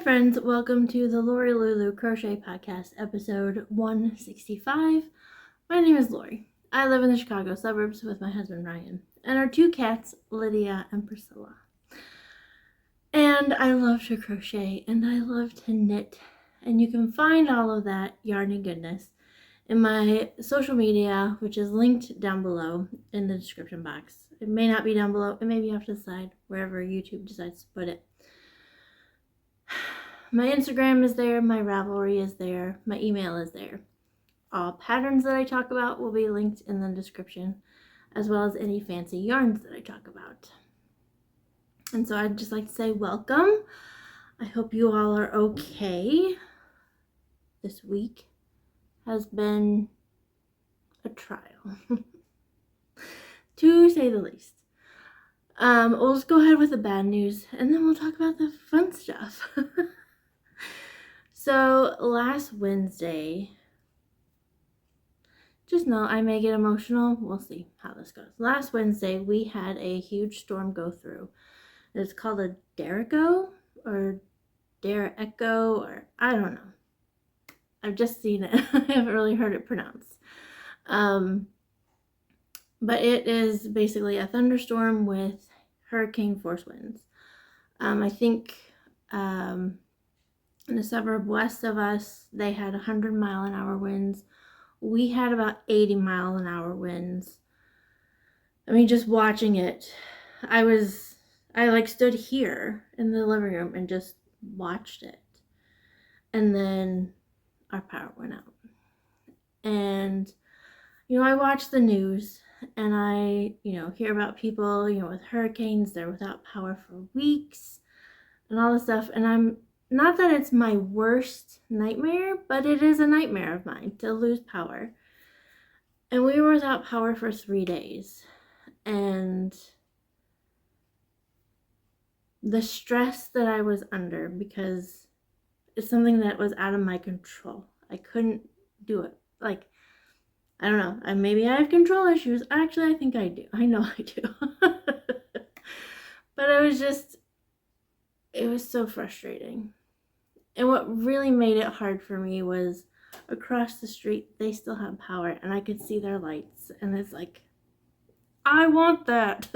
friends, welcome to the Lori Lulu Crochet Podcast, episode 165. My name is Lori. I live in the Chicago suburbs with my husband Ryan and our two cats, Lydia and Priscilla. And I love to crochet and I love to knit, and you can find all of that yarny goodness in my social media, which is linked down below in the description box. It may not be down below, it may be off to the side, wherever YouTube decides to put it. My Instagram is there, my Ravelry is there, my email is there. All patterns that I talk about will be linked in the description, as well as any fancy yarns that I talk about. And so I'd just like to say welcome. I hope you all are okay. This week has been a trial, to say the least. We'll just go ahead with the bad news, and then we'll talk about the fun stuff. So last Wednesday, just know I may get emotional. We'll see how this goes. Last Wednesday, we had a huge storm go through. It's called a D.O.R.C or D.O.R.C, or I don't know. I've just seen it. I haven't really heard it pronounced. But it is basically a thunderstorm with hurricane force winds. I think in the suburb west of us, they had 100-mile-an-hour winds. We had about 80-mile-an-hour winds. I mean, just watching it, I stood here in the living room and just watched it. And then our power went out. And, I watch the news and I, hear about people, with hurricanes, they're without power for weeks and all this stuff. And I'm not that it's my worst nightmare, but it is a nightmare of mine to lose power. And we were without power for 3 days. And the stress that I was under, because it's something that was out of my control. I couldn't do it. I don't know. Maybe I have control issues. Actually, I think I do. I know I do. But it was so frustrating. And what really made it hard for me was across the street, they still have power and I could see their lights. And it's like, I want that.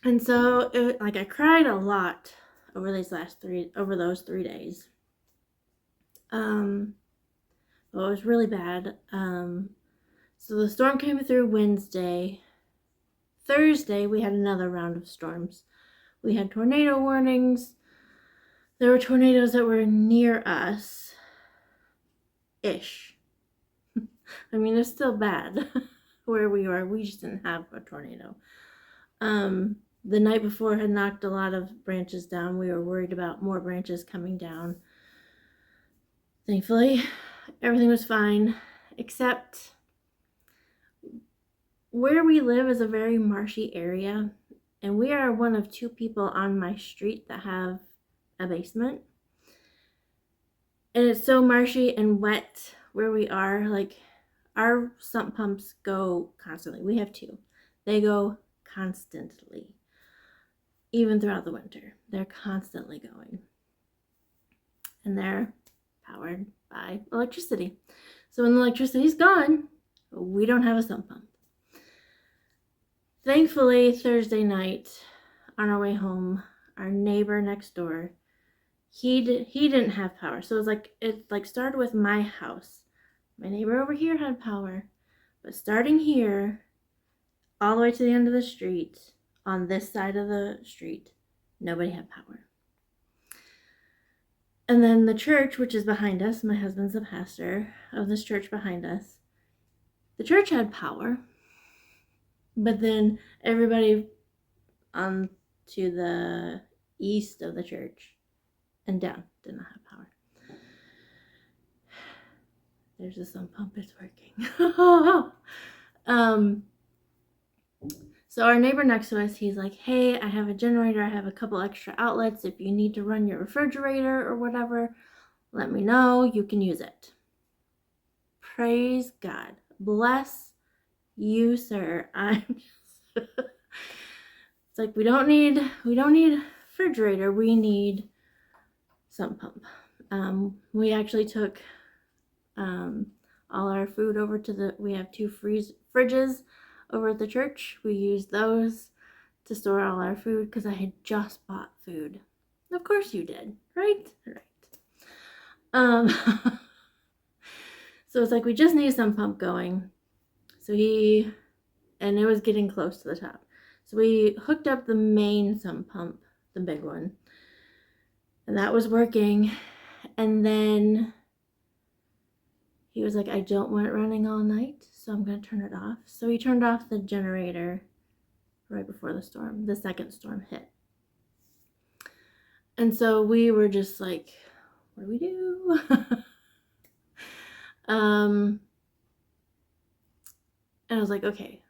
And so I cried a lot over those 3 days. Well, it was really bad. So the storm came through Wednesday. Thursday, we had another round of storms. We had tornado warnings. There were tornadoes that were near us-ish. I mean, it's still bad where we are. We just didn't have a tornado. The night before had knocked a lot of branches down. We were worried about more branches coming down. Thankfully, everything was fine, except where we live is a very marshy area. And we are one of 2 people on my street that have a basement. And it's so marshy and wet where we are. Our sump pumps go constantly. We have 2. They go constantly. Even throughout the winter. They're constantly going. And they're powered by electricity. So when the electricity's gone, we don't have a sump pump. Thankfully, Thursday night, on our way home, our neighbor next door, he didn't have power. So it started with my house. My neighbor over here had power, but starting here, all the way to the end of the street, on this side of the street, nobody had power. And then the church, which is behind us, my husband's the pastor of this church behind us, the church had power. But then everybody on to the east of the church and down did not have power. There's a sump pump, it's working. So our neighbor next to us, he's like, hey, I have a generator. I have a couple extra outlets. If you need to run your refrigerator or whatever, let me know. You can use it. Praise God. Bless you, sir. It's like we don't need refrigerator, we need sump pump. We actually took all our food over to we have 2 fridges over at the church. We used those to store all our food because I had just bought food. Of course you did, right? Right. So it's like we just need some pump going. So and it was getting close to the top. So we hooked up the main sump pump, the big one, and that was working. And then he was like, I don't want it running all night, so I'm going to turn it off. So he turned off the generator right before the second storm hit. And so we were just like, what do we do? And I was like, okay,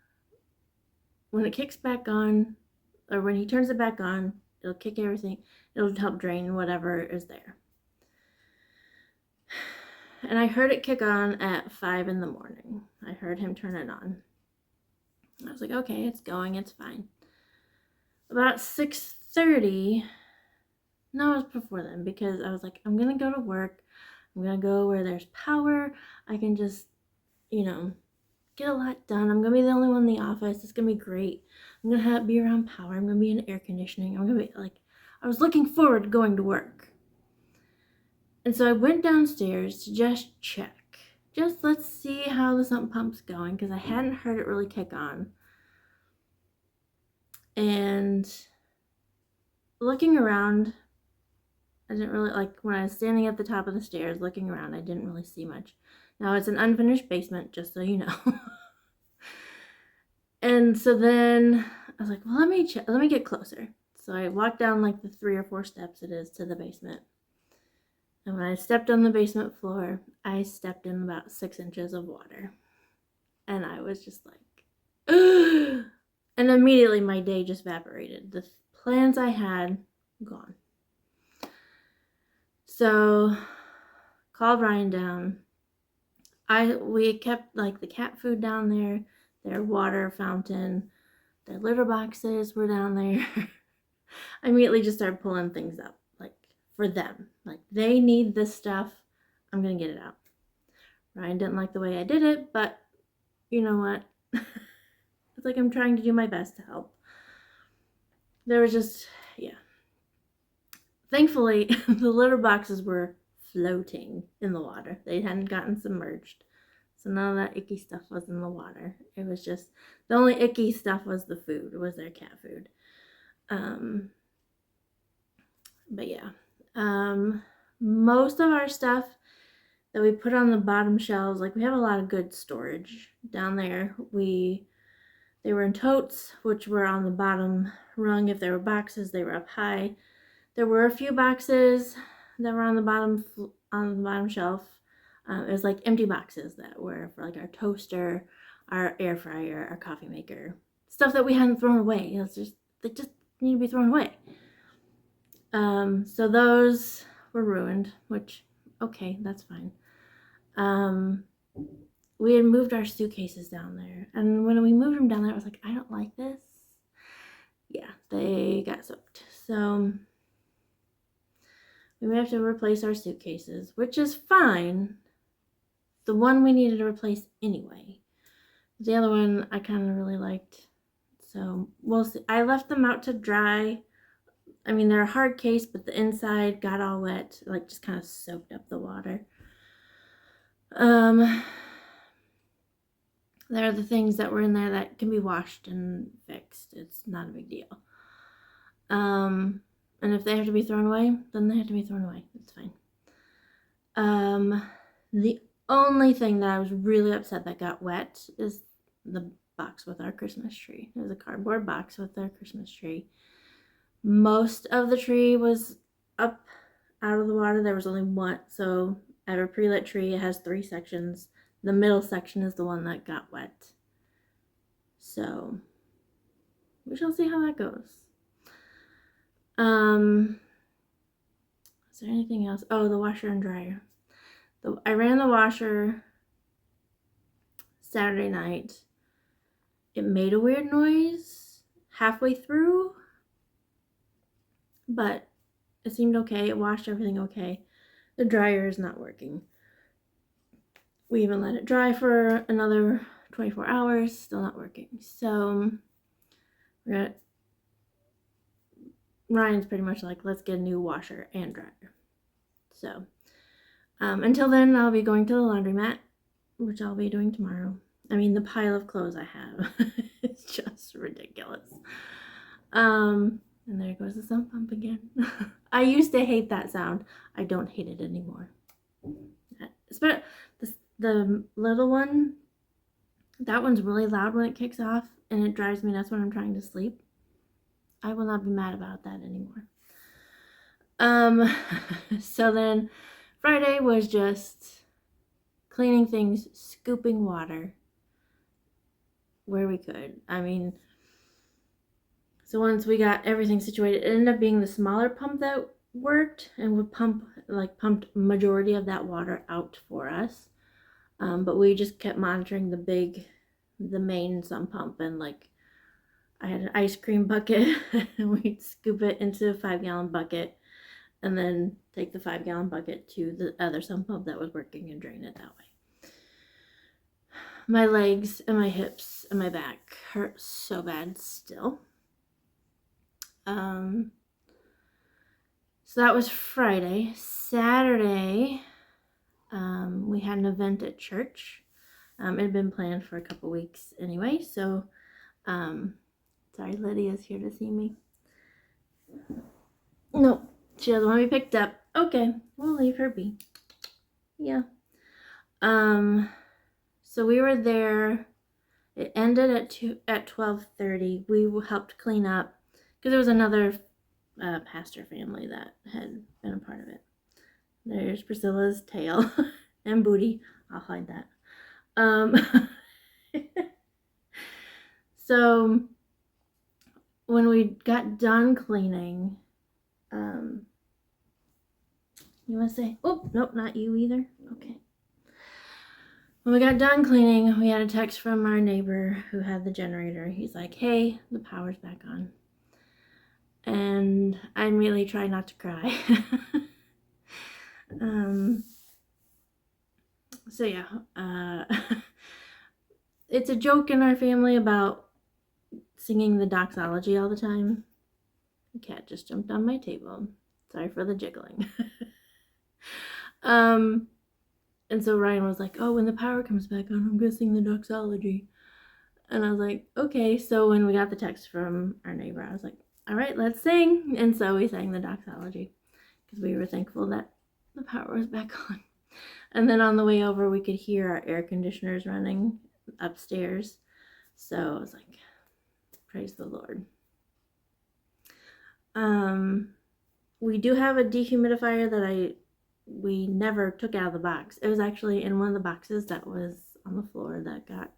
when it kicks back on, or when he turns it back on, it'll kick everything. It'll help drain whatever is there. And I heard it kick on at 5 in the morning. I heard him turn it on. I was like, okay, it's going, it's fine. About 6:30, no, it was before then, because I was like, I'm going to go to work. I'm going to go where there's power. I can just, get a lot done. I'm going to be the only one in the office. It's going to be great. I'm going to be around power. I'm going to be in air conditioning. I'm going to be I was looking forward to going to work. And so I went downstairs to just check. Just let's see how the sump pump's going, because I hadn't heard it really kick on. And looking around, I didn't really, when I was standing at the top of the stairs looking around, I didn't really see much. Now it's an unfinished basement, just so you know. And so then I was like, well, let me get closer. So I walked down the 3 or 4 steps it is to the basement. And when I stepped on the basement floor, I stepped in about 6 inches of water. And I was just like, ugh! And immediately my day just evaporated. The plans I had, gone. So, called Ryan down. We kept the cat food down there, their water fountain, their litter boxes were down there. I immediately just started pulling things up, for them. They need this stuff. I'm going to get it out. Ryan didn't like the way I did it, but you know what? It's I'm trying to do my best to help. There was just, yeah. Thankfully, the litter boxes were floating in the water. They hadn't gotten submerged. So none of that icky stuff was in the water. It was just, the only icky stuff was the food, was their cat food. But yeah. Most of our stuff that we put on the bottom shelves, we have a lot of good storage down there. They were in totes, which were on the bottom rung. If there were boxes, they were up high. There were a few boxes that were on the bottom shelf. It was empty boxes that were for our toaster, our air fryer, our coffee maker, stuff that we hadn't thrown away. They just need to be thrown away. So those were ruined, which, okay, that's fine. We had moved our suitcases down there, and when we moved them down there, I was like, I don't like this. Yeah, they got soaked. So we may have to replace our suitcases, which is fine. The one we needed to replace anyway. The other one I kind of really liked. So we'll see. I left them out to dry. I mean, they're a hard case, but the inside got all wet, just kind of soaked up the water. There are the things that were in there that can be washed and fixed. It's not a big deal. And if they have to be thrown away, then they have to be thrown away. It's fine. The only thing that I was really upset that got wet is the box with our Christmas tree. It was a cardboard box with our Christmas tree. Most of the tree was up out of the water. There was only one. So I have a pre-lit tree. It has 3 sections. The middle section is the one that got wet. So we shall see how that goes. Is there anything else? Oh, the washer and dryer. I ran the washer Saturday night. It made a weird noise halfway through. but it seemed okay. It washed everything okay. The dryer is not working. We even let it dry for another 24 hours, still not working. So Ryan's pretty much like, let's get a new washer and dryer. So until then, I'll be going to the laundromat, which I'll be doing tomorrow. I mean, the pile of clothes I have is just ridiculous. And there goes the sump pump again. I used to hate that sound. I don't hate it anymore. But the little one, that one's really loud when it kicks off, and it drives me nuts when I'm trying to sleep. I will not be mad about that anymore. So then Friday was just cleaning things, scooping water where we could. I mean, so once we got everything situated, it ended up being the smaller pump that worked and would pumped majority of that water out for us. But we just kept monitoring the main sump pump, and like I had an ice cream bucket and we'd scoop it into a 5-gallon bucket and then take the 5-gallon bucket to the other sump pump that was working and drain it that way. My legs and my hips and my back hurt so bad still. So that was Friday. Saturday, we had an event at church. It had been planned for a couple weeks anyway, so sorry, Lydia's here to see me. No, she doesn't want to be picked up. Okay, we'll leave her be. Yeah. So we were there. It ended at 12:30. We helped clean up because there was another pastor family that had been a part of it. There's Priscilla's tail and booty. I'll hide that. So when we got done cleaning, you want to say, oh, nope, not you either. Okay. When we got done cleaning, we had a text from our neighbor who had the generator. He's like, hey, the power's back on. And I immediately tried not to cry. So yeah, it's a joke in our family about singing the doxology all the time. The cat just jumped on my table. Sorry for the jiggling. And so Ryan was like, oh, when the power comes back on, I'm gonna sing the doxology. And I was like, okay. So when we got the text from our neighbor, I was like, all right, let's sing. And so we sang the doxology because we were thankful that the power was back on. And then on the way over, we could hear our air conditioners running upstairs. So I was like, praise the Lord. We do have a dehumidifier that we never took out of the box. It was actually in one of the boxes that was on the floor that got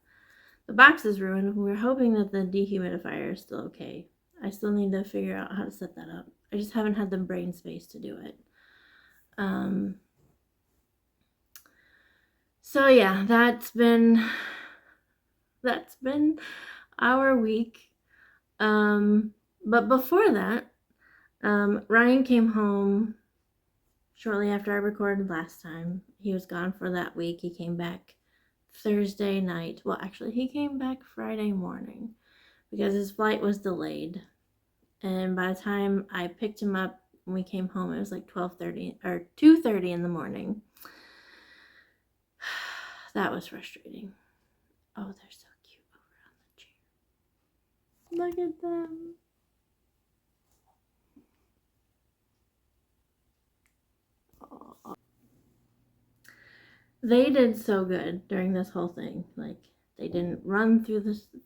the boxes ruined. We were hoping that the dehumidifier is still okay. I still need to figure out how to set that up. I just haven't had the brain space to do it. So yeah, that's been our week. But before that, Ryan came home shortly after I recorded last time. He was gone for that week. He came back Thursday night. Well, actually, he came back Friday morning because his flight was delayed. And by the time I picked him up when we came home, it was like 12:30 or 2:30 in the morning. That was frustrating. Oh, they're so cute over on the chair. Look at them. Aww. They did so good during this whole thing. Like, they didn't run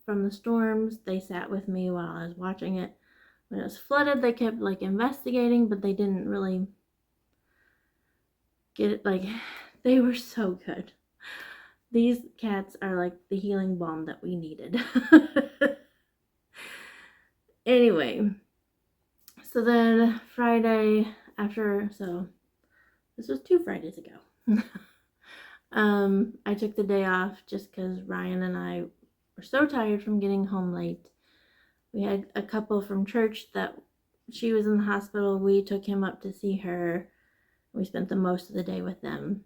from the storms. They sat with me while I was watching it. When it was flooded, they kept like investigating, but they didn't really get it. Like, they were so good. These cats are like the healing balm that we needed. Anyway, so then Friday so this was 2 Fridays ago. I took the day off just because Ryan and I were so tired from getting home late. We had a couple from church that she was in the hospital, we took him up to see her. We spent the most of the day with them.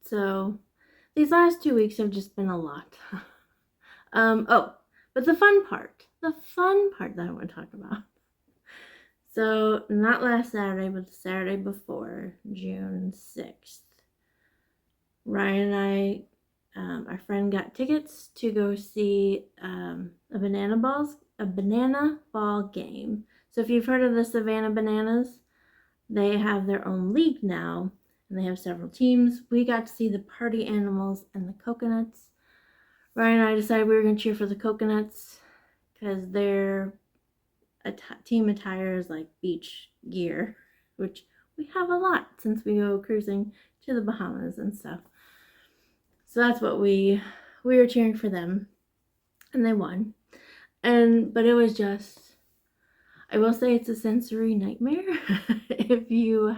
So these last 2 weeks have just been a lot. But the fun part that I want to talk about. So not last Saturday, but the Saturday before, June 6th, Ryan and I, our friend got tickets to go see a banana ball game. So if you've heard of the Savannah Bananas, they have their own league now, and they have several teams. We got to see the party animals and the coconuts. Ryan and I decided we were going to cheer for the coconuts because their team attire is like beach gear, which we have a lot since we go cruising to the Bahamas and stuff. So that's what we were cheering for them, and they won. But it was just, I will say it's a sensory nightmare if you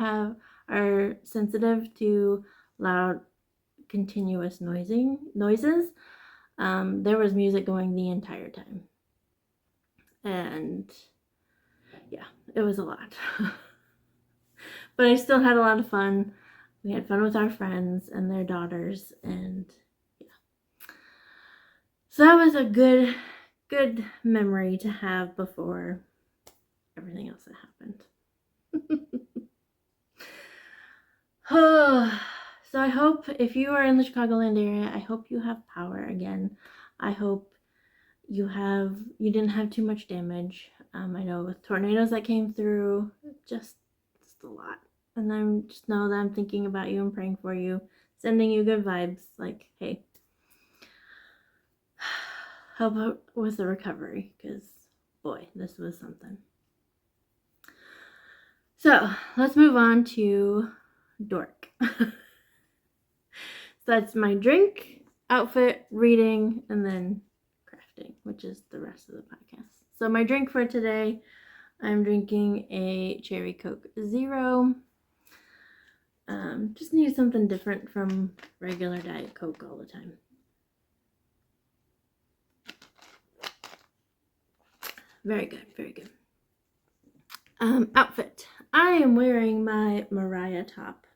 are sensitive to loud, continuous noises. There was music going the entire time, and yeah, it was a lot. But I still had a lot of fun. We had fun with our friends and their daughters, and yeah. So that was a good memory to have before everything else that happened. So I hope if you are in the Chicagoland area, I hope you have power again. I hope you didn't have too much damage. I know with tornadoes that came through, just a lot. And I just know that I'm thinking about you and praying for you, sending you good vibes. Like, hey, help out with the recovery, because boy, this was something. So let's move on to dork. So that's my drink, outfit, reading, and then crafting, which is the rest of the podcast. So my drink for today, I'm drinking a Cherry Coke Zero. Just need something different from regular Diet Coke all the time. Very good, very good. Outfit. I am wearing my Mariah top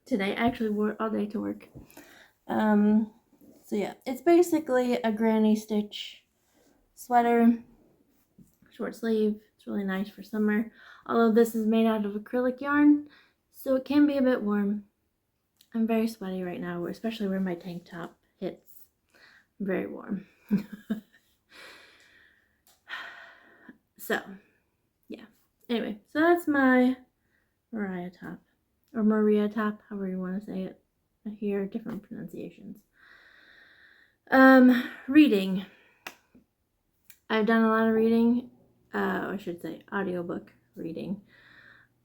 today. I actually wore it all day to work. So yeah, it's basically a granny stitch sweater, short sleeve. It's really nice for summer. Although this is made out of acrylic yarn, so it can be a bit warm. I'm very sweaty right now, especially where my tank top hits. I'm very warm. So, yeah. Anyway, so that's my Mariah top. Or Maria top, however you want to say it. I hear different pronunciations. Reading. I've done a lot of reading. I should say audiobook reading.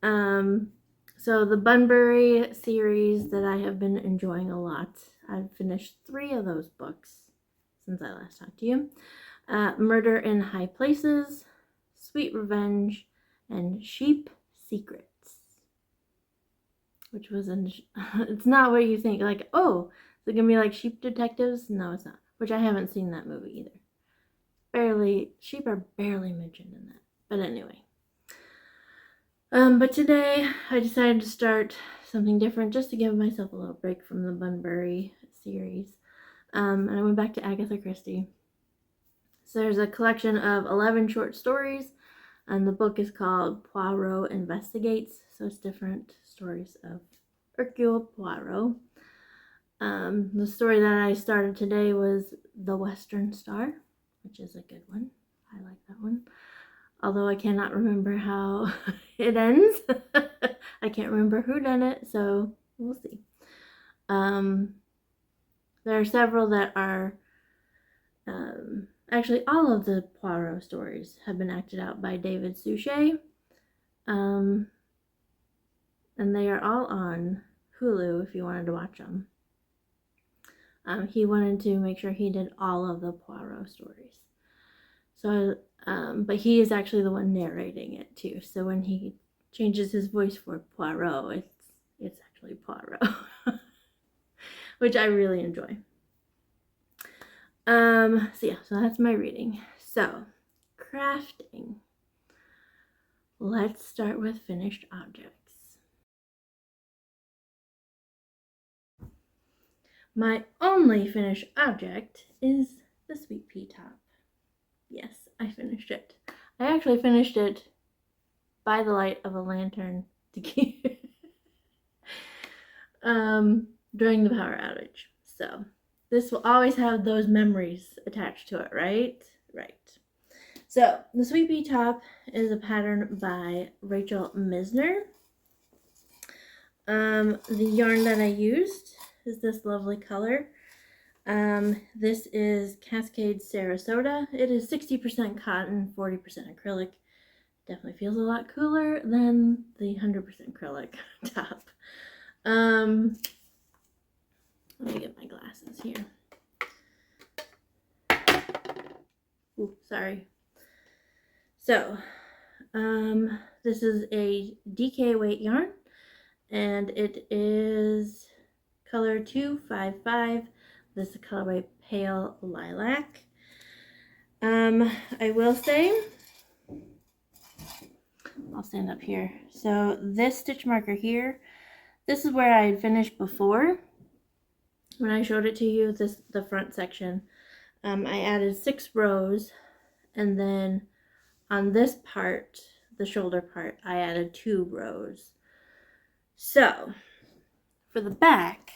So the Bunbury series that I have been enjoying a lot. I've finished 3 of those books since I last talked to you. Murder in High Places, Sweet Revenge, and Sheep Secrets. Which was it's not what you think. Like, oh, is it gonna be like Sheep Detectives? No, it's not. Which I haven't seen that movie either. Sheep are barely mentioned in that. But anyway. But today I decided to start something different just to give myself a little break from the Bunbury series. And I went back to Agatha Christie. So there's a collection of 11 short stories, and the book is called Poirot Investigates. So it's different stories of Hercule Poirot. The story that I started today was The Western Star, which is a good one. I like that one. Although I cannot remember how it ends. I can't remember who done it, so we'll see. There are several that are... actually, all of the Poirot stories have been acted out by David Suchet. And they are all on Hulu if you wanted to watch them. He wanted to make sure he did all of the Poirot stories. So, but he is actually the one narrating it too. So when he changes his voice for Poirot, it's actually Poirot, which I really enjoy. So that's my reading. So, crafting. let's start with finished objects. My only finished object is the sweet pea top. Yes, I finished it. I actually finished it by the light of a lantern to keep during the power outage. So this will always have those memories attached to it, right? Right. So the sweet pea top is a pattern by Rachel Misner. The yarn that I used is this lovely color. This is Cascade Sarasota. It is 60% cotton, 40% acrylic. Definitely feels a lot cooler than the 100% acrylic top. Let me get my glasses here. Ooh, sorry. So, this is a DK weight yarn, and it is color 255. This is colorway Pale Lilac. I will say, I'll stand up here. So this stitch marker here, this is where I had finished before. When I showed it to you, the front section, I added 6 rows, and then on this part, the shoulder part, I added 2 rows. So for the back,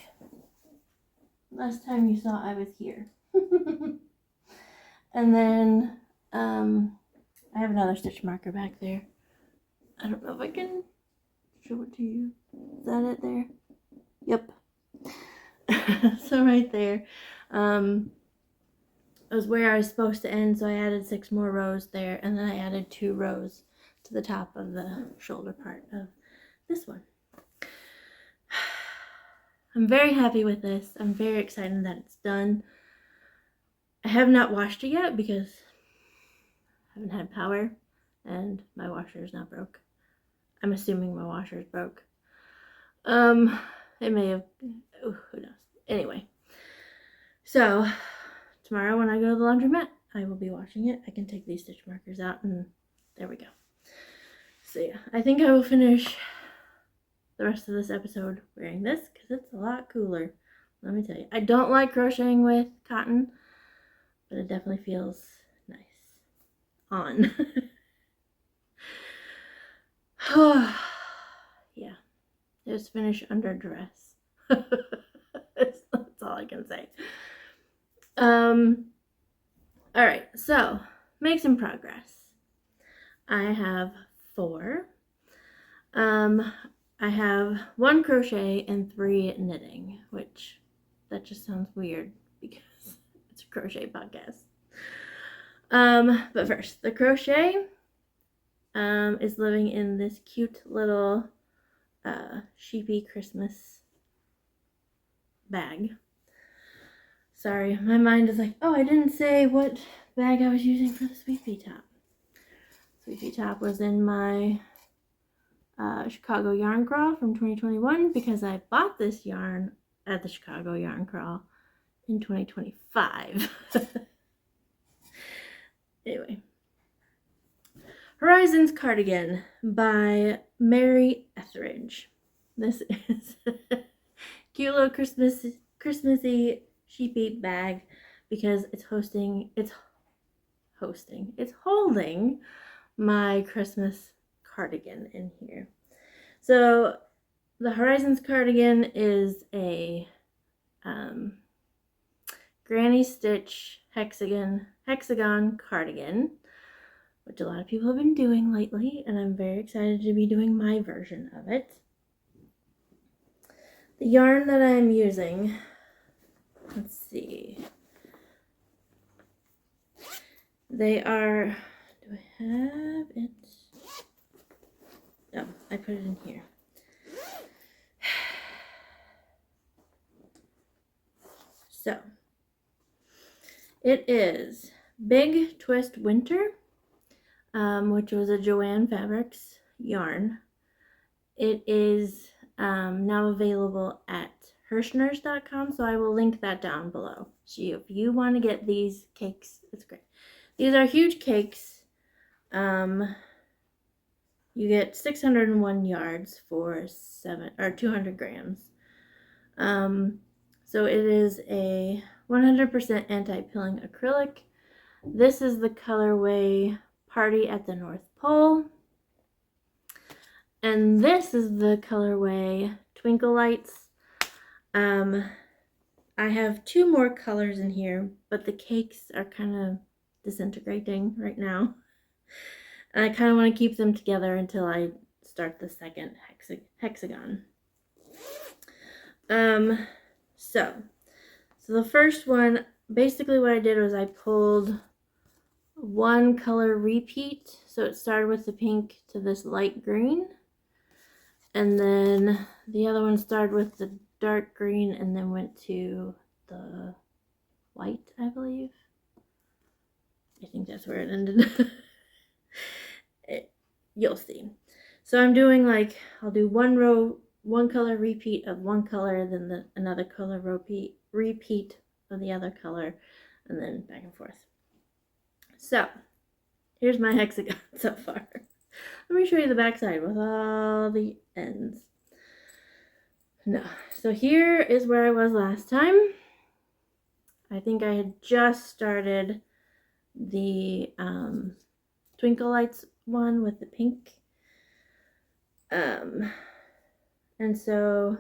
last time you saw I was here. And then I have another stitch marker back there. I don't know if I can show it to you. Is that it there? Yep. So right there was where I was supposed to end, so I added 6 more rows there, and then I added 2 rows to the top of the shoulder part of this one. I'm very happy with this. I'm very excited that it's done. I have not washed it yet because I haven't had power and my washer is not broke. I'm assuming my washer is broke. It may have, who knows. Anyway, so tomorrow when I go to the laundromat, I will be washing it. I can take these stitch markers out and there we go. So yeah, I think I will finish the rest of this episode wearing this because it's a lot cooler. Let me tell you, I don't like crocheting with cotton, but it definitely feels nice on. Yeah, it was finished under duress. That's all I can say. All right, so make some progress. I have 4. I have 1 crochet and 3 knitting, which that just sounds weird because it's a crochet podcast. But first, the crochet is living in this cute little sheepy Christmas bag. Sorry, my mind is like, oh, I didn't say what bag I was using for the sweet pea top. Sweet pea top was in my Chicago Yarn Crawl from 2021 because I bought this yarn at the Chicago Yarn Crawl in 2025. Anyway, Horizons Cardigan by Mary Etheridge. This is a cute little Christmassy sheepy bag because it's holding my Christmas cardigan in here. So the Horizons cardigan is a granny stitch hexagon cardigan, which a lot of people have been doing lately, and I'm very excited to be doing my version of it. The yarn that I'm using, let's see, they are, do I have it? No, I put it in here. So, it is Big Twist Winter, which was a Joanne Fabrics yarn. It is now available at Hirschners.com, so I will link that down below. So if you want to get these cakes, it's great. These are huge cakes. you get 601 yards for 200 grams. So it is a 100% anti-pilling acrylic. This is the colorway Party at the North Pole. And this is the colorway Twinkle Lights. I have 2 more colors in here, but the cakes are kind of disintegrating right now. And I kind of want to keep them together until I start the second hexagon. So the first one, basically what I did was I pulled 1 color repeat. So it started with the pink to this light green. And then the other one started with the dark green and then went to the white, I believe. I think that's where it ended. You'll see. So I'm doing like, I'll do 1 row, 1 color repeat of 1 color, then another color repeat of the other color, and then back and forth. So here's my hexagon so far. Let me show you the back side with all the ends. No, so here is where I was last time. I think I had just started the Twinkle Lights one with the pink. And so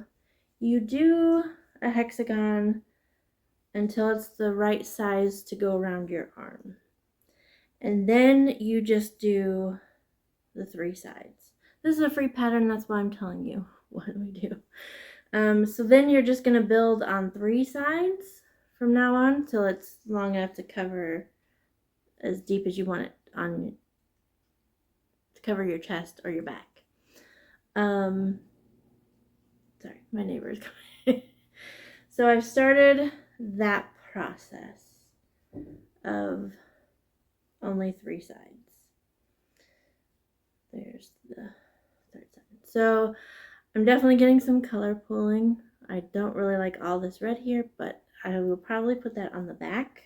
you do a hexagon until it's the right size to go around your arm. And then you just do the 3 sides. This is a free pattern, that's why I'm telling you what we do. So then you're just going to build on 3 sides from now on till it's long enough to cover as deep as you want it to cover your chest or your back. Sorry, my neighbor is coming. So I've started that process of only 3 sides. There's the 3rd side. So I'm definitely getting some color pulling. I don't really like all this red here, but I will probably put that on the back.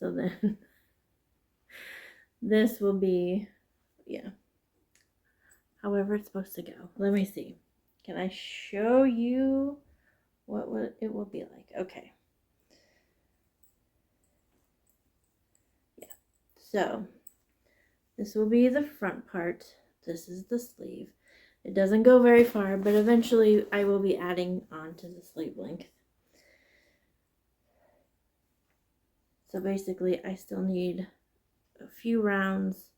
So then this will be, yeah, however it's supposed to go. Let me see. Can I show you what it will be like? Okay. Yeah. So this will be the front part. This is the sleeve. It doesn't go very far, but eventually I will be adding on to the sleeve length. So basically I still need a few rounds.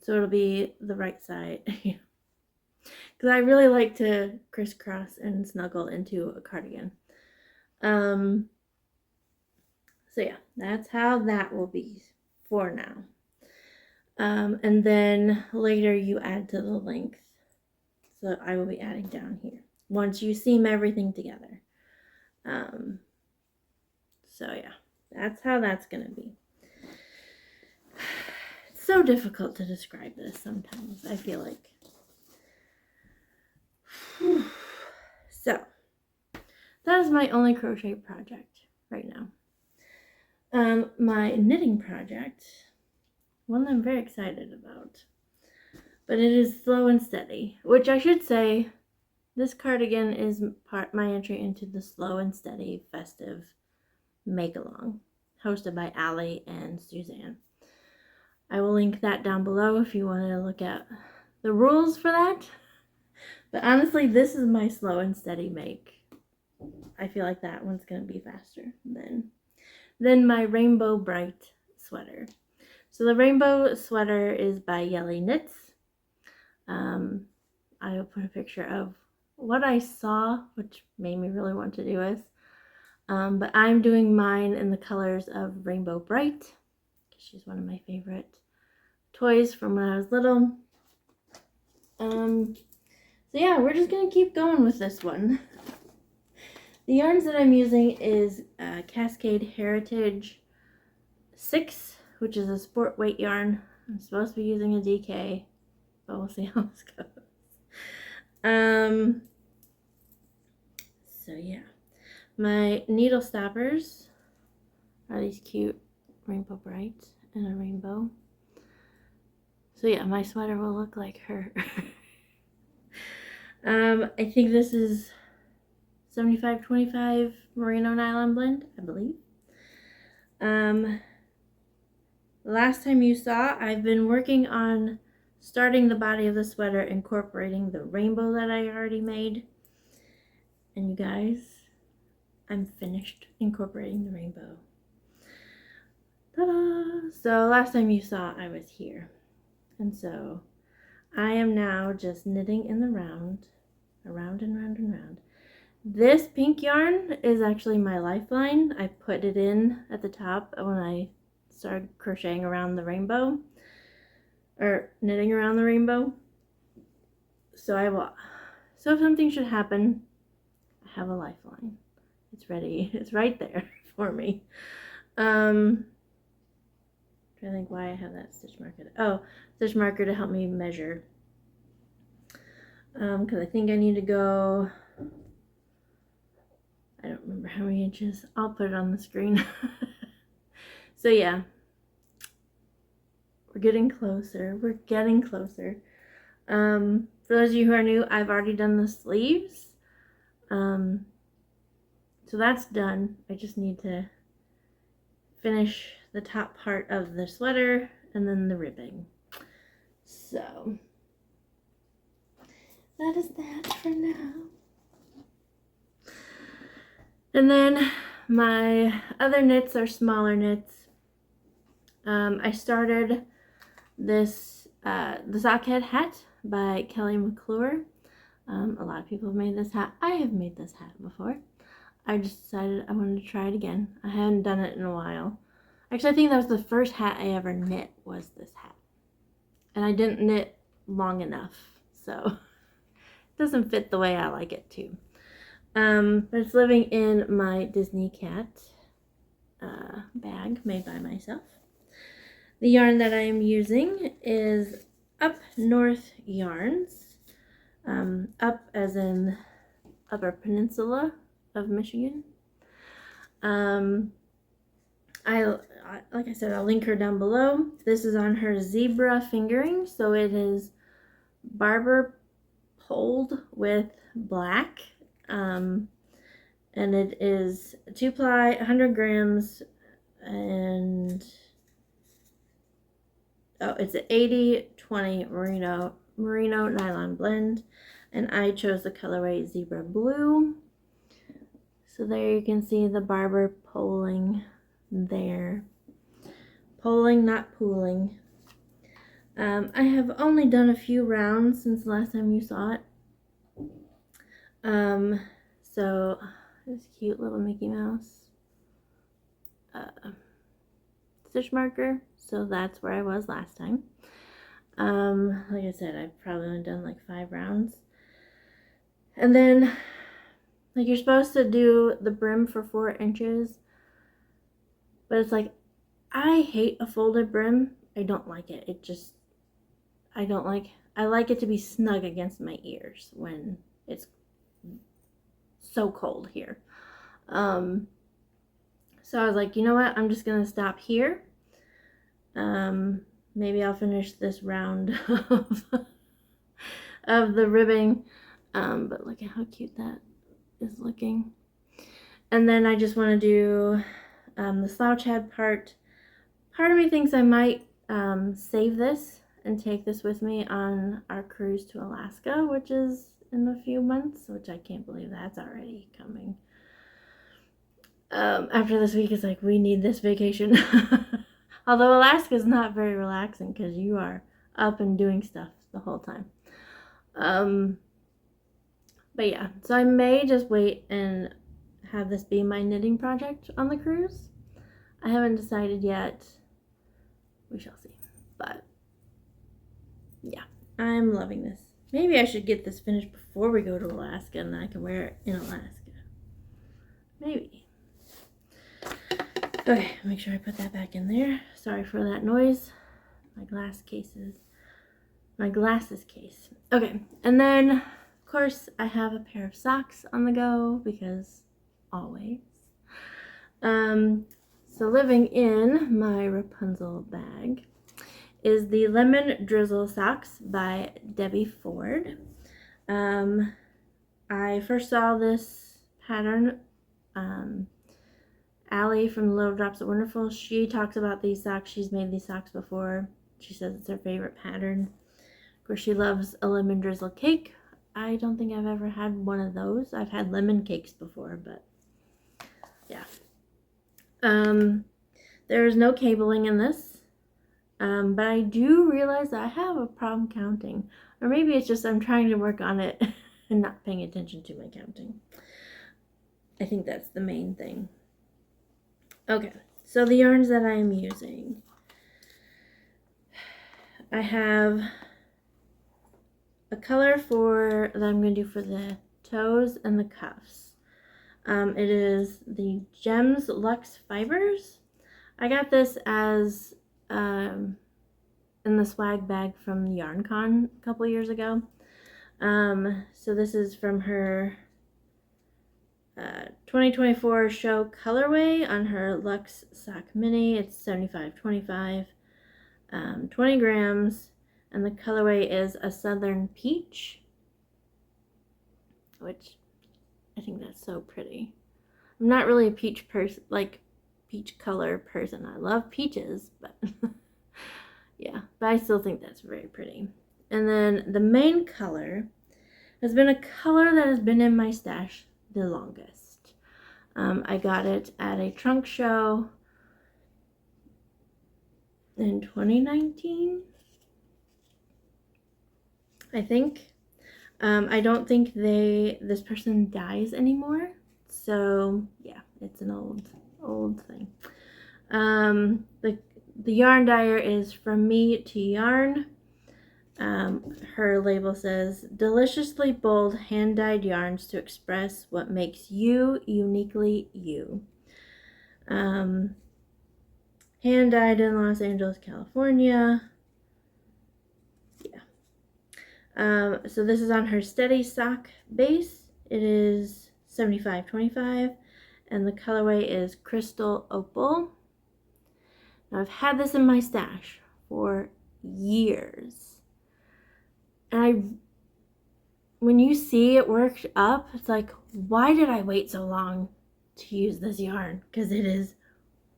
So it'll be the right side. Because I really like to crisscross and snuggle into a cardigan. So yeah, that's how that will be for now. And then later you add to the length. So I will be adding down here once you seam everything together. So yeah, that's how that's going to be. It's so difficult to describe this sometimes, I feel like. So that is my only crochet project right now. My knitting project, one that I'm very excited about, but it is slow and steady, which I should say, this cardigan is my entry into the slow and steady festive make-along, hosted by Allie and Suzanne. I will link that down below if you want to look at the rules for that. But honestly, this is my slow and steady make. I feel like that one's going to be faster than my Rainbow Bright sweater. So the rainbow sweater is by Yelly Knits. I will put a picture of what I saw, which made me really want to do this. But I'm doing mine in the colors of Rainbow Bright. She's one of my favorite toys from when I was little. So yeah, we're just going to keep going with this one. The yarns that I'm using is Cascade Heritage 6, which is a sport weight yarn. I'm supposed to be using a DK, but we'll see how this goes. So yeah, my needle stoppers are these cute Rainbow Bright and a rainbow. So yeah, my sweater will look like her. I think this is 75-25 merino nylon blend, I believe. Last time you saw, I've been working on starting the body of the sweater, incorporating the rainbow that I already made. And you guys, I'm finished incorporating the rainbow. Ta-da! So last time you saw, I was here. And so I am now just knitting in the round, around and round and round. This pink yarn is actually my lifeline. I put it in at the top when I started crocheting around the rainbow, or knitting around the rainbow. So if something should happen, I have a lifeline. It's ready. It's right there for me. Trying to think why I have that stitch marker. Oh, stitch marker to help me measure. Because I think I need to go, I don't remember how many inches. I'll put it on the screen. So yeah, we're getting closer. We're getting closer. For those of you who are new, I've already done the sleeves. So that's done. I just need to finish the top part of the sweater and then the ribbing. So that is that for now. And then my other knits are smaller knits. I started this the Sockhead hat by Kelly McClure. A lot of people have made this hat. I have made this hat before. I just decided I wanted to try it again. I hadn't done it in a while. Actually, I think that was the first hat I ever knit, was this hat. And I didn't knit long enough, so it doesn't fit the way I like it to. But it's living in my Disney cat bag made by myself. The yarn that I am using is Up North Yarns. Up as in Upper Peninsula of Michigan. Like I said, I'll link her down below. This is on her zebra fingering, so it is barber poled with black, and it is 2-ply, 100 grams, and it's an 80-20 merino nylon blend, and I chose the colorway zebra blue. So there you can see the barber poling there. Poling, not pooling. I have only done a few rounds since the last time you saw it. So this cute little Mickey Mouse stitch marker. So that's where I was last time. Like I said, I've probably only done like 5 rounds. And then, like, you're supposed to do the brim for 4 inches, but it's like, I hate a folded brim. I don't like it. I like it to be snug against my ears when it's so cold here. So I was like, you know what? I'm just gonna stop here. Maybe I'll finish this round of the ribbing. But look at how cute that is looking. And then I just want to do the slouch head part. Part of me thinks I might save this and take this with me on our cruise to Alaska, which is in a few months, which I can't believe that's already coming. After this week, it's like, we need this vacation. Although Alaska is not very relaxing because you are up and doing stuff the whole time. But yeah, so I may just wait and have this be my knitting project on the cruise. I haven't decided yet. We shall see. But yeah, I'm loving this. Maybe I should get this finished before we go to Alaska and then I can wear it in Alaska. Maybe. Okay, make sure I put that back in there. Sorry for that noise. My glasses case. Okay, and then of course I have a pair of socks on the go because always. So living in my Rapunzel bag is the Lemon Drizzle Socks by Debbie Ford. I first saw this pattern, Allie from Little Drops of Wonderful. She talks about these socks. She's made these socks before. She says it's her favorite pattern. Of course, she loves a lemon drizzle cake. I don't think I've ever had one of those. I've had lemon cakes before, but yeah. There's no cabling in this, but I do realize that I have a problem counting. Or maybe it's just I'm trying to work on it and not paying attention to my counting. I think that's the main thing. Okay, so the yarns that I am using. I have a color that I'm going to do for the toes and the cuffs. It is the Gems Luxe Fibers. I got this as in the swag bag from YarnCon a couple years ago. So this is from her 2024 show colorway on her Luxe Sock Mini. It's 75-25, 20 grams, and the colorway is a Southern Peach, which I think that's so pretty. I'm not really a peach person, like peach color person. I love peaches, but yeah, but I still think that's very pretty. And then the main color has been a color that has been in my stash the longest. I got it at a trunk show in 2019, I think. I don't think this person dyes anymore, so yeah, it's an old thing. The yarn dyer is From Me to Yarn. Her label says, deliciously bold hand-dyed yarns to express what makes you uniquely you. Hand-dyed in Los Angeles, California. Yeah. So this is on her Steady Sock base. It is 75-25, and the colorway is Crystal Opal. Now, I've had this in my stash for years. And when you see it worked up, it's like, why did I wait so long to use this yarn? Because it is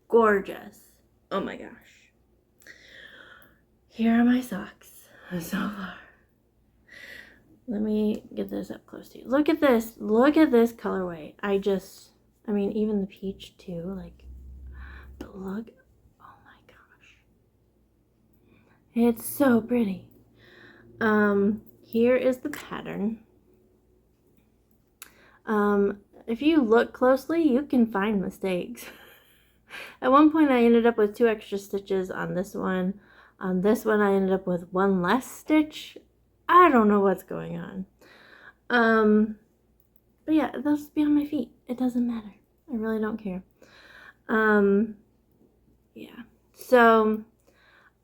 gorgeous. Oh my gosh. Here are my socks so far. Let me get this up close to you. Look at this. Look at this colorway. I mean, even the peach too. Like, but look. Oh my gosh. It's so pretty. Here is the pattern. If you look closely, you can find mistakes. At one point, I ended up with 2 extra stitches on this one. On this one, I ended up with 1 less stitch. I don't know what's going on. But yeah, they'll just be on my feet. It doesn't matter. I really don't care. Yeah. So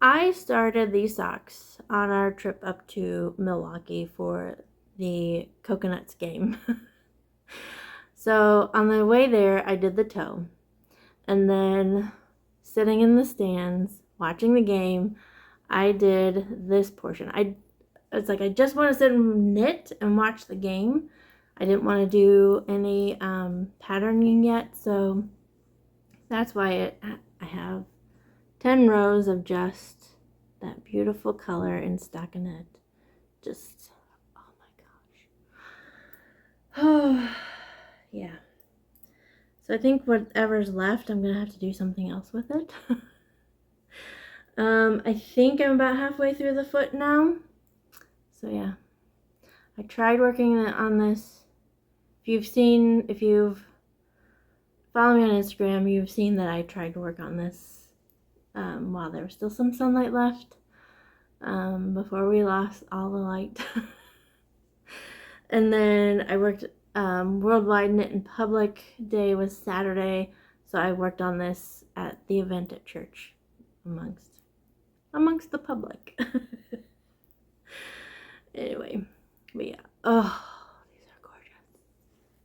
I started these socks on our trip up to Milwaukee for the Coconuts game. So on the way there, I did the toe. And then sitting in the stands, watching the game, I did this portion. It's like I just want to sit and knit and watch the game. I didn't want to do any patterning yet, so that's why I have 10 rows of just that beautiful color in stockinette. Just, oh my gosh. Oh, yeah. So I think whatever's left, I'm going to have to do something else with it. I think I'm about halfway through the foot now. So yeah, I tried working on this. If you've followed me on Instagram, you've seen that I tried to work on this while there was still some sunlight left, before we lost all the light. And then I worked, Worldwide Knit in Public Day was Saturday, so I worked on this at the event at church amongst the public. Anyway, but yeah. Oh, these are gorgeous.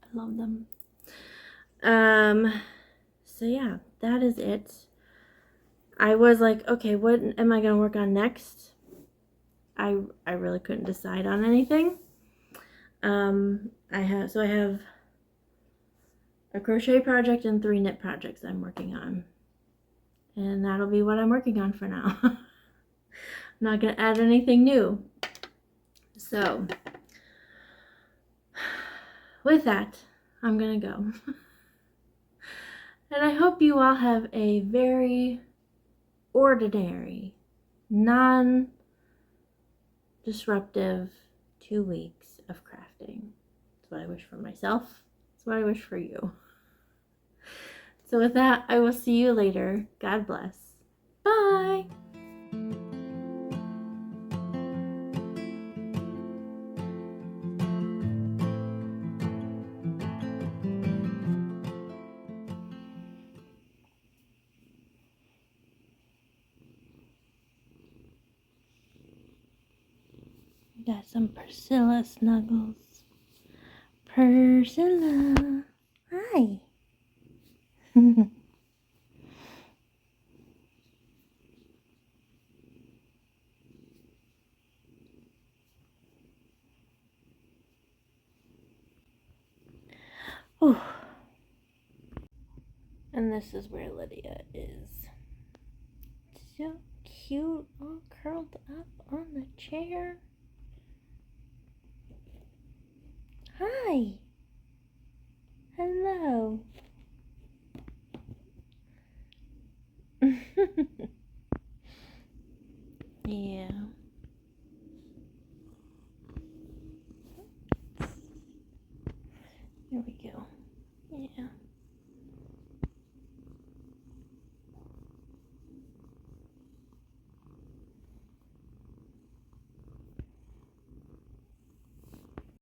I love them. So yeah, that is it. I was like, okay, what am I going to work on next? I really couldn't decide on anything. I have a crochet project and 3 knit projects I'm working on. And that'll be what I'm working on for now. I'm not going to add anything new. So, with that, I'm going to go. And I hope you all have a very ordinary, non-disruptive 2 weeks of crafting. That's what I wish for myself. That's what I wish for you. So with that, I will see you later. God bless. Bye! Got some Priscilla snuggles. Priscilla. Hi. Ooh. And this is where Lydia is. So cute, all curled up on the chair. Hi. Hello. Yeah. Here we go. Yeah.